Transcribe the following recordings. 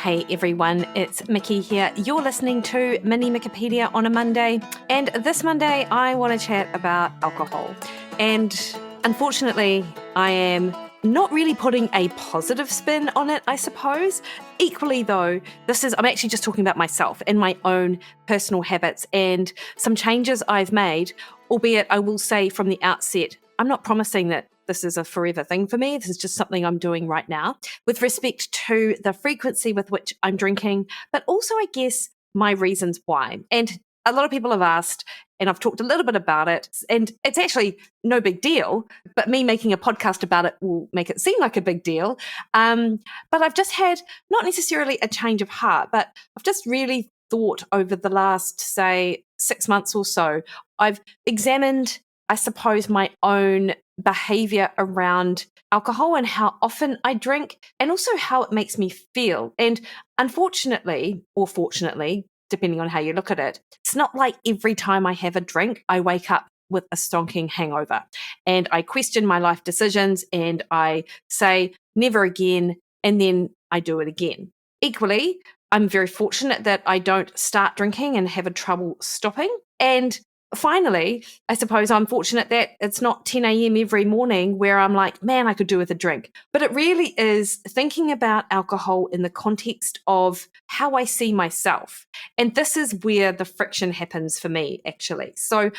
Hey everyone, it's Mikki here. You're listening to Mini Mikkipedia on a Monday. And this Monday, I want to chat about alcohol. And unfortunately, I am not really putting a positive spin on it, I suppose. Equally though, I'm actually just talking about myself and my own personal habits and some changes I've made, albeit I will say from the outset, I'm not promising that this is a forever thing for me. This is just something I'm doing right now with respect to the frequency with which I'm drinking, but also, I guess, my reasons why. And a lot of people have asked, and I've talked a little bit about it, and it's actually no big deal, but me making a podcast about it will make it seem like a big deal. But I've just had not necessarily a change of heart, but I've just really thought over the last, say, 6 months or so, I've examined, I suppose, my own behavior around alcohol and how often I drink, and also how it makes me feel. And unfortunately, or fortunately, depending on how you look at it, it's not like every time I have a drink, I wake up with a stonking hangover and I question my life decisions and I say never again, and then I do it again. Equally, I'm very fortunate that I don't start drinking and have a trouble stopping. And finally, I suppose I'm fortunate that it's not 10 a.m. every morning where I'm like, man, I could do with a drink. But it really is thinking about alcohol in the context of how I see myself. And this is where the friction happens for me, actually. So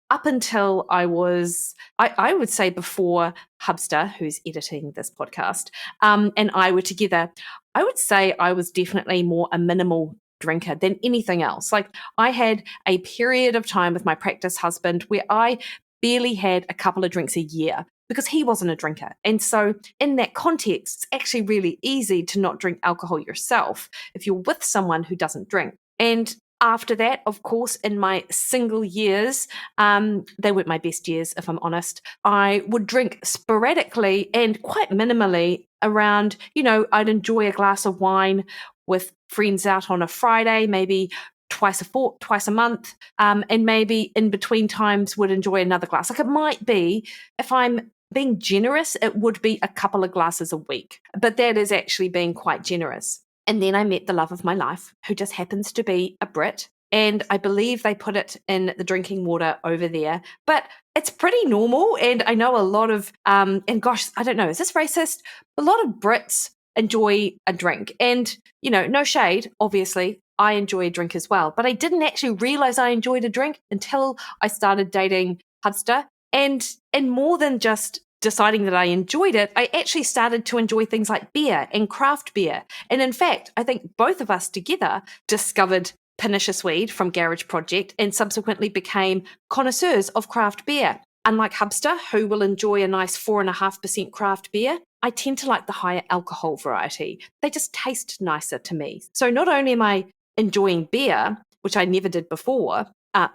up until I would say before Hubster, who's editing this podcast, and I were together, I would say I was definitely more a minimal drinker than anything else. Like, I had a period of time with my practice husband where I barely had a couple of drinks a year because he wasn't a drinker. And so in that context, it's actually really easy to not drink alcohol yourself if you're with someone who doesn't drink. And after that, of course, in my single years, they weren't my best years, if I'm honest, I would drink sporadically and quite minimally around, I'd enjoy a glass of wine with friends out on a Friday, maybe twice a month, and maybe in between times would enjoy another glass. Like, it might be, if I'm being generous, it would be a couple of glasses a week, but that is actually being quite generous. And then I met the love of my life, who just happens to be a Brit. And I believe they put it in the drinking water over there, but it's pretty normal. And I know a lot of, and gosh, I don't know, is this racist? A lot of Brits enjoy a drink. And, no shade, obviously, I enjoy a drink as well. But I didn't actually realize I enjoyed a drink until I started dating Hubster. And more than just deciding that I enjoyed it, I actually started to enjoy things like beer and craft beer. And in fact, I think both of us together discovered Pernicious Weed from Garage Project and subsequently became connoisseurs of craft beer. Unlike Hubster, who will enjoy a nice 4.5% craft beer, I tend to like the higher alcohol variety. They just taste nicer to me. So not only am I enjoying beer, which I never did before,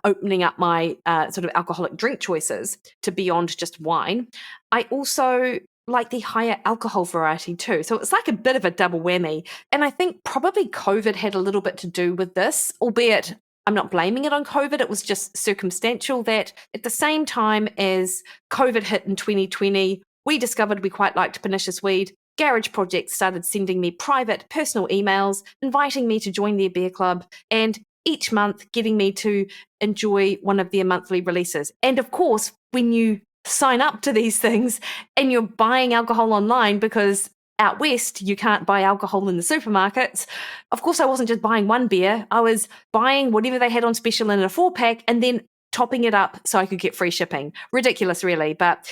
opening up my sort of alcoholic drink choices to beyond just wine, I also like the higher alcohol variety too. So it's like a bit of a double whammy. And I think probably COVID had a little bit to do with this, albeit I'm not blaming it on COVID. It was just circumstantial that at the same time as COVID hit in 2020, we discovered we quite liked Pernicious Weed. Garage Project started sending me private personal emails, inviting me to join their beer club, and each month getting me to enjoy one of their monthly releases. And of course, when you sign up to these things and you're buying alcohol online, because out west you can't buy alcohol in the supermarkets, of course I wasn't just buying one beer, I was buying whatever they had on special in a 4-pack and then topping it up so I could get free shipping. Ridiculous, really, but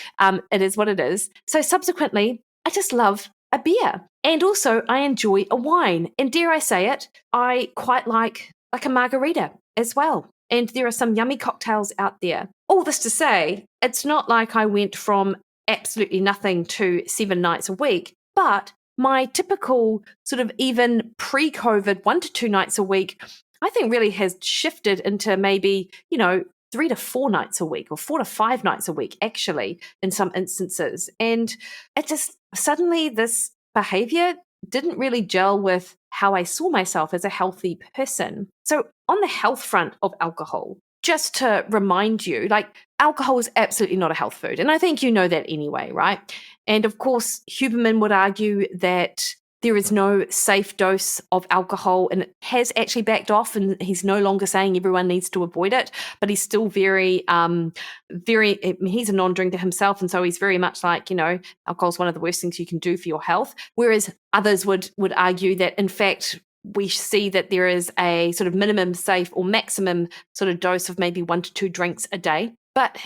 it is what it is. So subsequently, I just love a beer. And also I enjoy a wine. And dare I say it, I quite like a margarita as well. And there are some yummy cocktails out there. All this to say, it's not like I went from absolutely nothing to 7 nights a week, but my typical sort of even pre-COVID 1 to 2 nights a week, I think really has shifted into maybe, 3 to 4 nights a week or 4 to 5 nights a week, actually, in some instances. And it just suddenly this behavior didn't really gel with how I saw myself as a healthy person. So on the health front of alcohol, just to remind you, alcohol is absolutely not a health food. And I think you know that anyway, right? And of course, Huberman would argue that there is no safe dose of alcohol, and it has actually backed off, and he's no longer saying everyone needs to avoid it, but he's still very, he's a non-drinker himself, and so he's very much like, alcohol is one of the worst things you can do for your health, whereas others would argue that, in fact, we see that there is a sort of minimum safe or maximum sort of dose of maybe 1 to 2 drinks a day. But,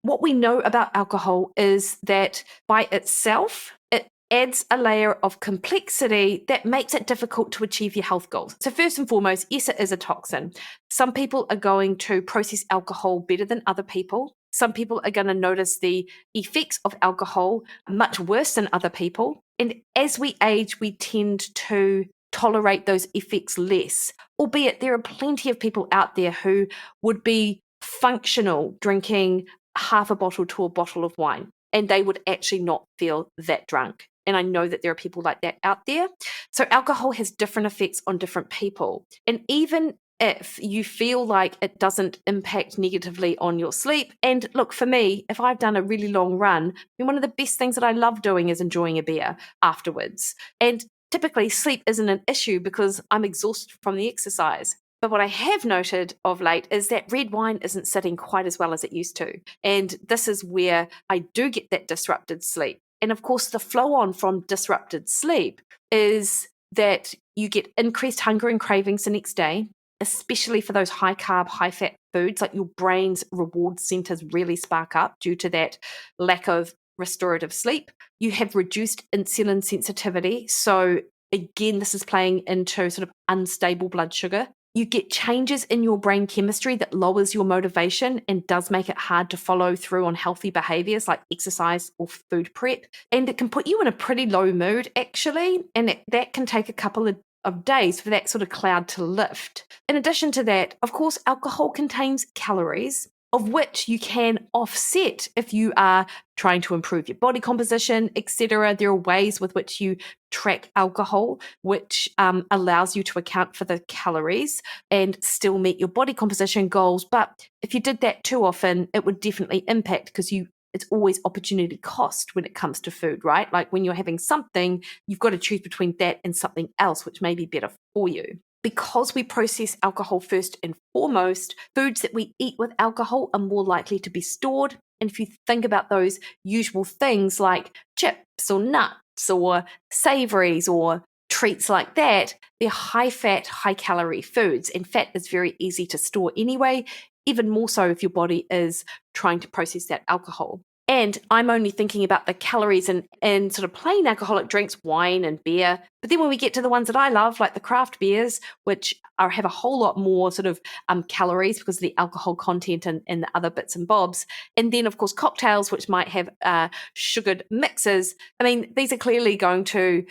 what we know about alcohol is that by itself, it adds a layer of complexity that makes it difficult to achieve your health goals. So first and foremost, yes, it is a toxin. Some people are going to process alcohol better than other people. Some people are going to notice the effects of alcohol much worse than other people. And as we age, we tend to tolerate those effects less, albeit there are plenty of people out there who would be functional drinking half a bottle to a bottle of wine, and they would actually not feel that drunk. And I know that there are people like that out there. So alcohol has different effects on different people. And even if you feel like it doesn't impact negatively on your sleep, and look, for me, if I've done a really long run, one of the best things that I love doing is enjoying a beer afterwards. And typically sleep isn't an issue because I'm exhausted from the exercise. But what I have noted of late is that red wine isn't sitting quite as well as it used to. And this is where I do get that disrupted sleep. And of course, the flow on from disrupted sleep is that you get increased hunger and cravings the next day, especially for those high carb, high fat foods. Like your brain's reward centers really spark up due to that lack of restorative sleep. You have reduced insulin sensitivity. So again, this is playing into sort of unstable blood sugar. You get changes in your brain chemistry that lowers your motivation and does make it hard to follow through on healthy behaviors like exercise or food prep. And it can put you in a pretty low mood, actually. And that can take a couple of days for that sort of cloud to lift. In addition to that, of course, alcohol contains calories, of which you can offset if you are trying to improve your body composition, etc. There are ways with which you track alcohol, which allows you to account for the calories and still meet your body composition goals. But if you did that too often, it would definitely impact, because it's always opportunity cost when it comes to food, right? Like when you're having something, you've got to choose between that and something else, which may be better for you. Because we process alcohol first and foremost, foods that we eat with alcohol are more likely to be stored. And if you think about those usual things like chips or nuts or savories or treats like that, they're high fat, high calorie foods. And fat is very easy to store anyway, even more so if your body is trying to process that alcohol. And I'm only thinking about the calories in sort of plain alcoholic drinks, wine and beer. But then when we get to the ones that I love, like the craft beers, which have a whole lot more sort of calories because of the alcohol content and the other bits and bobs. And then, of course, cocktails, which might have sugared mixes. I mean, these are clearly going to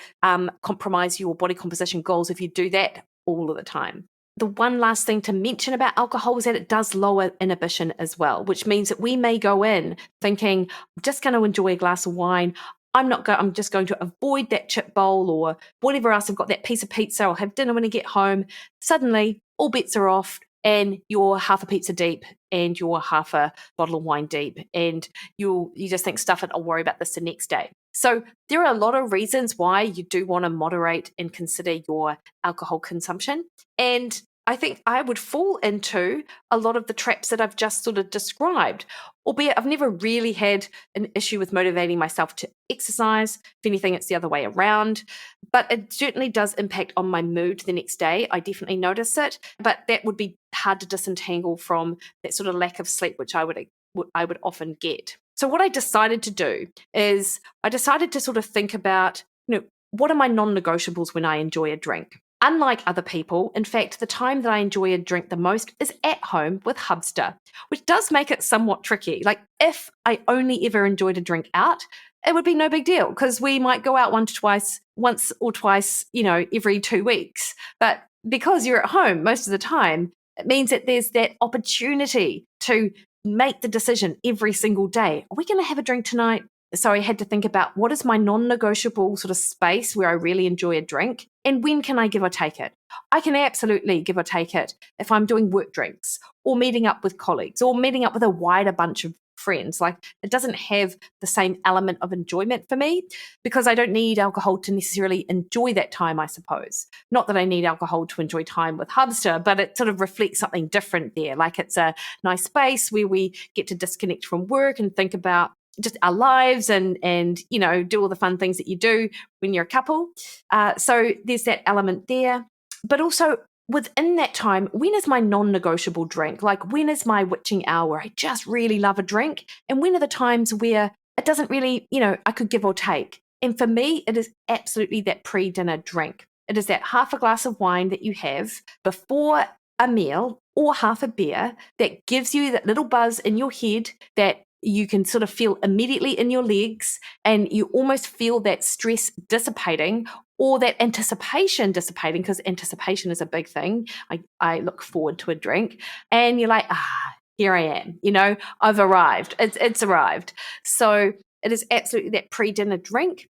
compromise your body composition goals if you do that all of the time. The one last thing to mention about alcohol is that it does lower inhibition as well, which means that we may go in thinking, I'm just going to enjoy a glass of wine. I'm just going to avoid that chip bowl or whatever else. I've got that piece of pizza. I'll have dinner when I get home. Suddenly, all bets are off and you're half a pizza deep and you're half a bottle of wine deep. And you just think, stuff it, I'll worry about this the next day. So there are a lot of reasons why you do want to moderate and consider your alcohol consumption. And I think I would fall into a lot of the traps that I've just sort of described, albeit I've never really had an issue with motivating myself to exercise. If anything, it's the other way around. But it certainly does impact on my mood the next day. I definitely notice it. But that would be hard to disentangle from that sort of lack of sleep, which I would often get. So what I decided to do is I decided to sort of think about, what are my non-negotiables when I enjoy a drink? Unlike other people, in fact, the time that I enjoy a drink the most is at home with Hubster, which does make it somewhat tricky. Like if I only ever enjoyed a drink out, it would be no big deal because we might go out once or twice, every 2 weeks. But because you're at home most of the time, it means that there's that opportunity to make the decision every single day. Are we going to have a drink tonight? So I had to think about what is my non-negotiable sort of space where I really enjoy a drink and when can I give or take it? I can absolutely give or take it if I'm doing work drinks or meeting up with colleagues or meeting up with a wider bunch of friends. Like, it doesn't have the same element of enjoyment for me because I don't need alcohol to necessarily enjoy that time, I suppose. Not that I need alcohol to enjoy time with Hubster, but it sort of reflects something different there. Like, it's a nice space where we get to disconnect from work and think about just our lives and do all the fun things that you do when you're a couple. So there's that element there. But also within that time, when is my non-negotiable drink? Like, when is my witching hour where I just really love a drink? And when are the times where it doesn't really, I could give or take? And for me, it is absolutely that pre-dinner drink. It is that half a glass of wine that you have before a meal or half a beer that gives you that little buzz in your head that you can sort of feel immediately in your legs, and you almost feel that stress dissipating or that anticipation dissipating, because anticipation is a big thing. I look forward to a drink, and you're like, here I am, I've arrived. It's arrived. So it is absolutely that pre-dinner drink.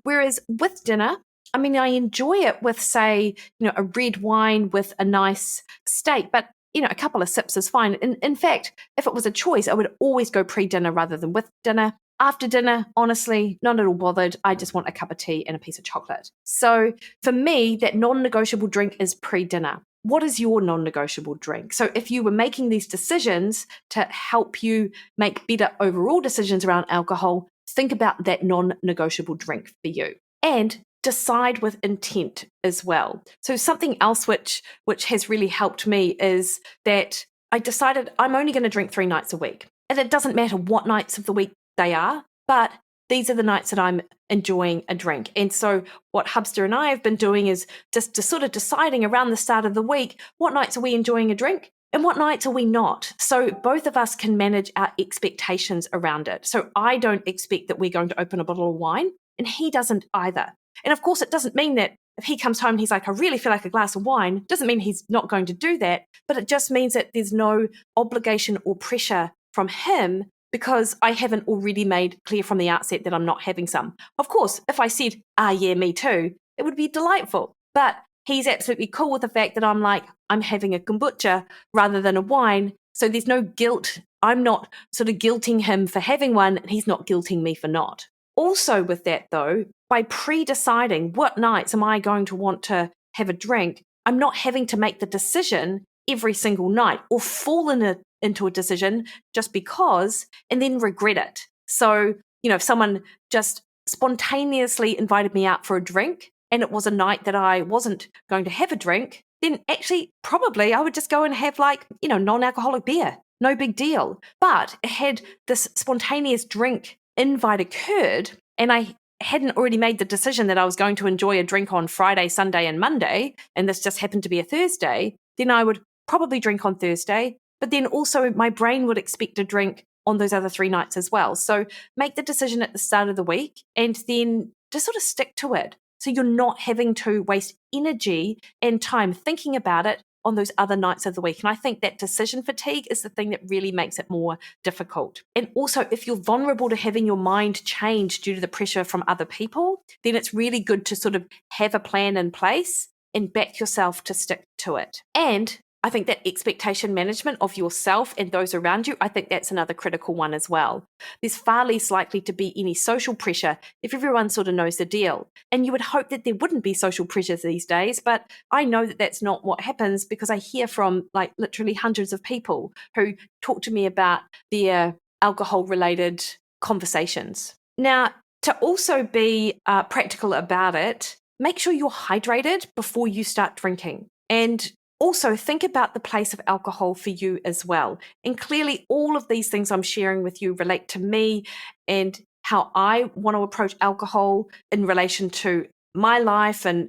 Whereas with dinner, I mean, I enjoy it with, say, a red wine with a nice steak, but a couple of sips is fine. In fact, if it was a choice, I would always go pre-dinner rather than with dinner. After dinner, honestly, not at all bothered. I just want a cup of tea and a piece of chocolate. So for me, that non-negotiable drink is pre-dinner. What is your non-negotiable drink? So if you were making these decisions to help you make better overall decisions around alcohol, think about that non-negotiable drink for you. And decide with intent as well. So something else which has really helped me is that I decided I'm only going to drink 3 nights a week. And it doesn't matter what nights of the week they are, but these are the nights that I'm enjoying a drink. And so what Hubster and I have been doing is just sort of deciding around the start of the week, what nights are we enjoying a drink? And what nights are we not? So both of us can manage our expectations around it. So I don't expect that we're going to open a bottle of wine, and he doesn't either. And of course, it doesn't mean that if he comes home and he's like, I really feel like a glass of wine, doesn't mean he's not going to do that, but it just means that there's no obligation or pressure from him because I haven't already made clear from the outset that I'm not having some. Of course, if I said, yeah, me too, it would be delightful. But he's absolutely cool with the fact that I'm like, I'm having a kombucha rather than a wine. So there's no guilt. I'm not sort of guilting him for having one, and he's not guilting me for not. Also with that though, by pre-deciding what nights am I going to want to have a drink, I'm not having to make the decision every single night or fall into a decision just because and then regret it. So, if someone just spontaneously invited me out for a drink and it was a night that I wasn't going to have a drink, then actually probably I would just go and have non-alcoholic beer. No big deal. But had this spontaneous drink invite occurred and I hadn't already made the decision that I was going to enjoy a drink on Friday, Sunday, and Monday, and this just happened to be a Thursday, then I would probably drink on Thursday, but then also my brain would expect a drink on those other 3 nights as well. So make the decision at the start of the week and then just sort of stick to it. So you're not having to waste energy and time thinking about it on those other nights of the week. And I think that decision fatigue is the thing that really makes it more difficult. And also, if you're vulnerable to having your mind change due to the pressure from other people, then it's really good to sort of have a plan in place and back yourself to stick to it. And I think that expectation management of yourself and those around you, I think that's another critical one as well. There's far less likely to be any social pressure if everyone sort of knows the deal. And you would hope that there wouldn't be social pressures these days, but I know that that's not what happens because I hear from literally hundreds of people who talk to me about their alcohol-related conversations. Now, to also be practical about it, make sure you're hydrated before you start drinking. And also, think about the place of alcohol for you as well. And clearly, all of these things I'm sharing with you relate to me and how I want to approach alcohol in relation to my life and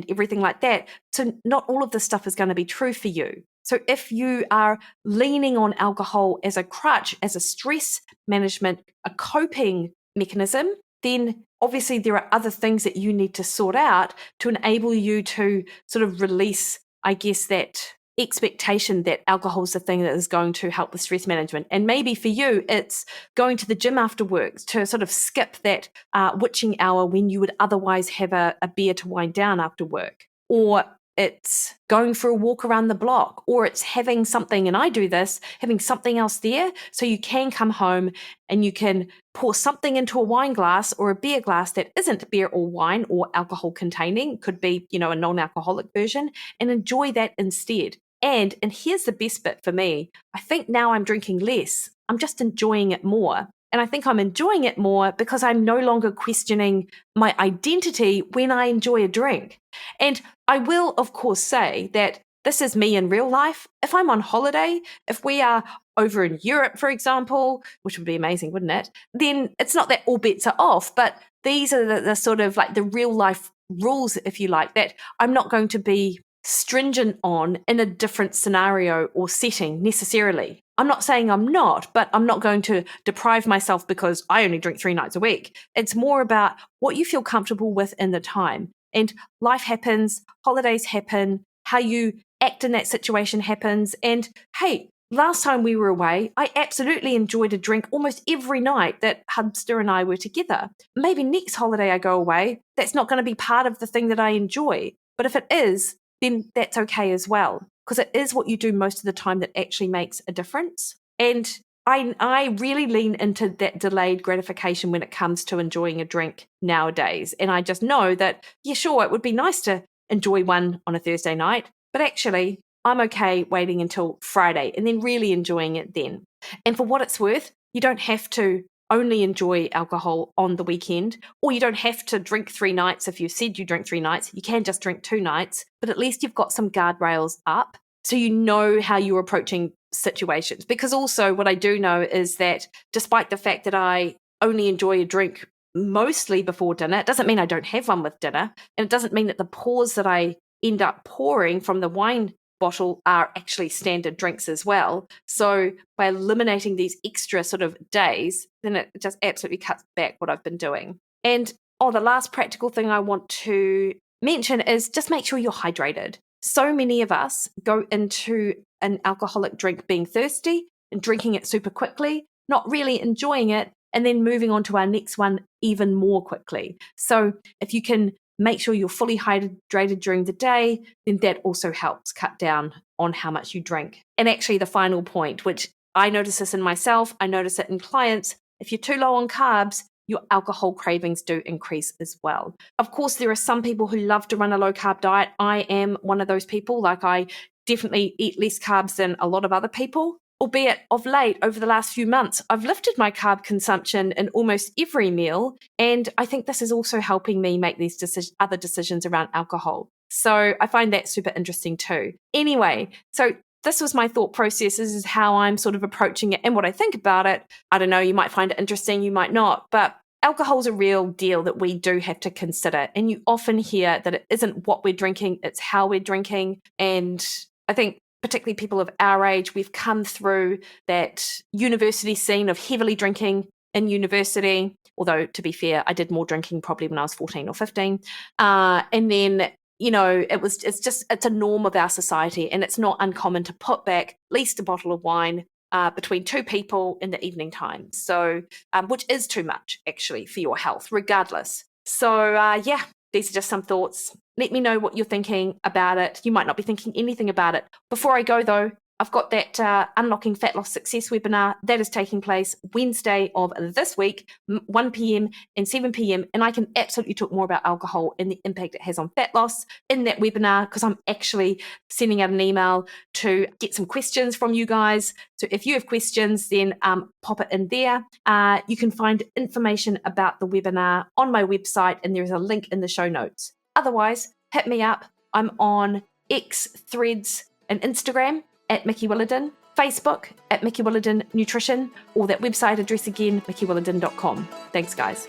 everything like that. So not all of this stuff is going to be true for you. So if you are leaning on alcohol as a crutch, as a stress management, a coping mechanism, then obviously there are other things that you need to sort out to enable you to sort of release, I guess, that expectation that alcohol is the thing that is going to help with stress management. And maybe for you, it's going to the gym after work to sort of skip that witching hour when you would otherwise have a beer to wind down after work. Or it's going for a walk around the block, or it's having something, and I do this, having something else there. So you can come home and you can pour something into a wine glass or a beer glass that isn't beer or wine or alcohol containing, could be, a non-alcoholic version, and enjoy that instead. And here's the best bit for me. I think now I'm drinking less. I'm just enjoying it more. And I think I'm enjoying it more because I'm no longer questioning my identity when I enjoy a drink. And I will, of course, say that this is me in real life. If I'm on holiday, if we are over in Europe, for example, which would be amazing, wouldn't it? Then it's not that all bets are off, but these are the sort of like the real life rules, if you like, that I'm not going to be stringent on in a different scenario or setting necessarily. I'm not saying I'm not, but I'm not going to deprive myself because I only drink 3 nights a week. It's more about what you feel comfortable with in the time. And life happens, holidays happen, how you act in that situation happens. And hey, last time we were away, I absolutely enjoyed a drink almost every night that Hubster and I were together. Maybe next holiday I go away, that's not going to be part of the thing that I enjoy. But if it is, then that's okay as well, because it is what you do most of the time that actually makes a difference. And I really lean into that delayed gratification when it comes to enjoying a drink nowadays. And I just know that, yeah, sure, it would be nice to enjoy one on a Thursday night, but actually I'm okay waiting until Friday and then really enjoying it then. And for what it's worth, you don't have to only enjoy alcohol on the weekend, or you don't have to drink 3 nights. If you said you drink 3 nights, you can just drink 2 nights, but at least you've got some guardrails up so you know how you're approaching situations. Because also what I do know is that despite the fact that I only enjoy a drink mostly before dinner, it doesn't mean I don't have one with dinner, and it doesn't mean that the pours that I end up pouring from the wine bottle are actually standard drinks as well. So by eliminating these extra sort of days, then it just absolutely cuts back what I've been doing. And the last practical thing I want to mention is just make sure you're hydrated. So many of us go into an alcoholic drink being thirsty and drinking it super quickly, not really enjoying it, and then moving on to our next one even more quickly. So if you can make sure you're fully hydrated during the day, then that also helps cut down on how much you drink. And actually the final point, which I notice this in myself, I notice it in clients, if you're too low on carbs, your alcohol cravings do increase as well. Of course, there are some people who love to run a low carb diet. I am one of those people. Like, I definitely eat less carbs than a lot of other people. Albeit of late, over the last few months, I've lifted my carb consumption in almost every meal. And I think this is also helping me make these other decisions around alcohol. So I find that super interesting too. Anyway, so this was my thought process. This is how I'm sort of approaching it and what I think about it. I don't know, you might find it interesting, you might not, but alcohol's a real deal that we do have to consider. And you often hear that it isn't what we're drinking, it's how we're drinking. And I think particularly people of our age, we've come through that university scene of heavily drinking in university. Although, to be fair, I did more drinking probably when I was 14 or 15. And then, it's a norm of our society, and it's not uncommon to put back at least a bottle of wine between 2 people in the evening time. So, which is too much actually for your health, regardless. So, these are just some thoughts. Let me know what you're thinking about it. You might not be thinking anything about it. Before I go, though, I've got that Unlocking Fat Loss Success webinar that is taking place Wednesday of this week, 1 p.m. and 7 p.m. And I can absolutely talk more about alcohol and the impact it has on fat loss in that webinar, because I'm actually sending out an email to get some questions from you guys. So if you have questions, then pop it in there. You can find information about the webinar on my website, and there is a link in the show notes. Otherwise, hit me up. I'm on X, Threads, and Instagram at Mikki Williden, Facebook at Mikki Williden Nutrition, or that website address again, mikkiwilliden.com. Thanks, guys.